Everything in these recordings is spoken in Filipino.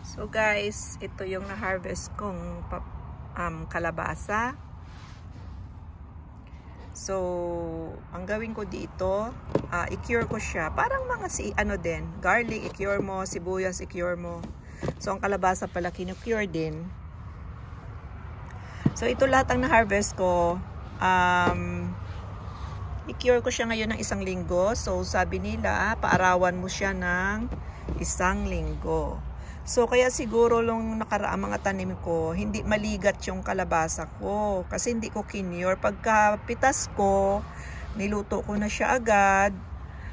So guys, ito yung na-harvest kong kalabasa. So, ang gawin ko dito, i-cure ko siya. Parang mga garlic, i-cure mo, sibuyas, i-cure mo. So, ang kalabasa pala, kinu-cure din. So, ito lahat ang na-harvest ko. I-cure ko siya ngayon ng 1 linggo. So, sabi nila, paarawan mo siya ng 1 linggo. So, kaya siguro nung nakaraang mga tanim ko, hindi maligat yung kalabasa ko. Kasi hindi ko kinure. Pagka pitas ko, niluto ko na siya agad.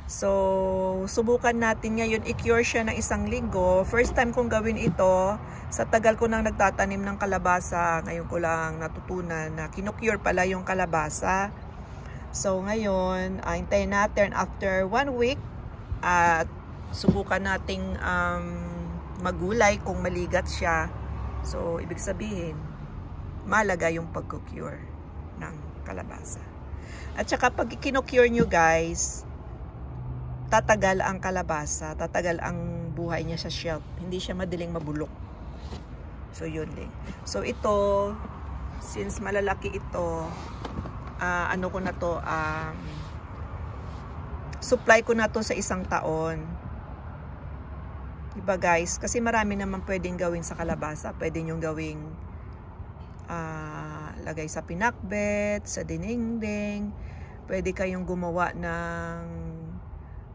So, subukan natin ngayon, i-cure siya ng 1 linggo. First time kong gawin ito. Sa tagal ko nang nagtatanim ng kalabasa, ngayon ko lang natutunan na kinukure pala yung kalabasa. So, ngayon, hintayin natin after 1 week at subukan nating magulay kung maligat siya. So, ibig sabihin, malaga yung pag-cure ng kalabasa. At saka pag kinocure nyo guys, tatagal ang kalabasa, tatagal ang buhay niya sa shelf. Hindi siya madaling mabulok. So, yun din. So, ito, since malalaki ito, ano ko na to, supply ko na to sa 1 taon. Diba guys? Kasi marami naman pwedeng gawin sa kalabasa. Pwede nyo gawing lagay sa pinakbet, sa dinengdeng. Pwede kayong gumawa ng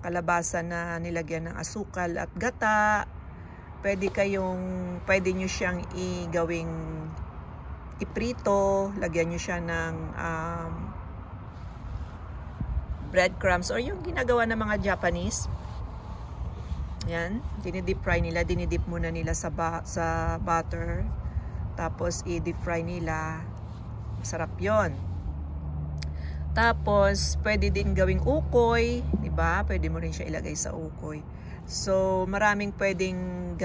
kalabasa na nilagyan ng asukal at gata. Pwede nyo siyang gawing iprito. Lagyan nyo siya ng breadcrumbs or yung ginagawa ng mga Japanese. Yan, dinidip fry nila, dinidip muna nila sa butter. Tapos i-deep fry nila. Masarap 'yon. Tapos pwede din gawing ukoy, 'di ba? Pwede mo rin siya ilagay sa ukoy. So, maraming pwedeng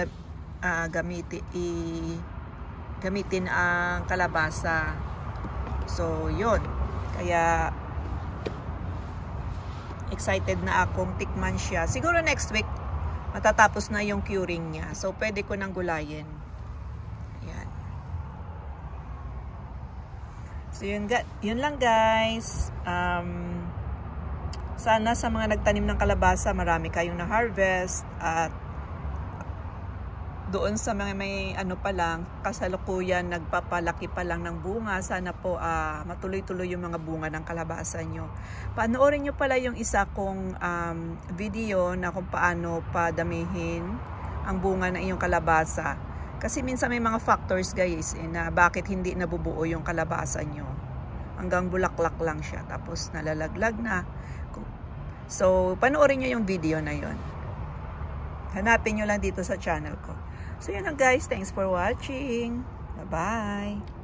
gamitin ang kalabasa. So, 'yon. Kaya excited na akong tikman siya. Siguro next week matatapos na yung curing niya. So, pwede ko nang gulayin. Ayan. So, yun lang guys. Sana sa mga nagtanim ng kalabasa, marami kayong na-harvest. At doon sa mga may pa lang, kasalukuyan, nagpapalaki pa lang ng bunga. Sana po matuloy-tuloy yung mga bunga ng kalabasa nyo. Panoorin nyo pala yung isa kong video na kung paano padamihin ang bunga ng iyong kalabasa. Kasi minsan may mga factors guys na bakit hindi nabubuo yung kalabasa nyo. Hanggang bulaklak lang siya. Tapos nalalaglag na. So, panoorin nyo yung video na yon. Hanapin nyo lang dito sa channel ko. So, yun lang guys. Thanks for watching. Bye-bye.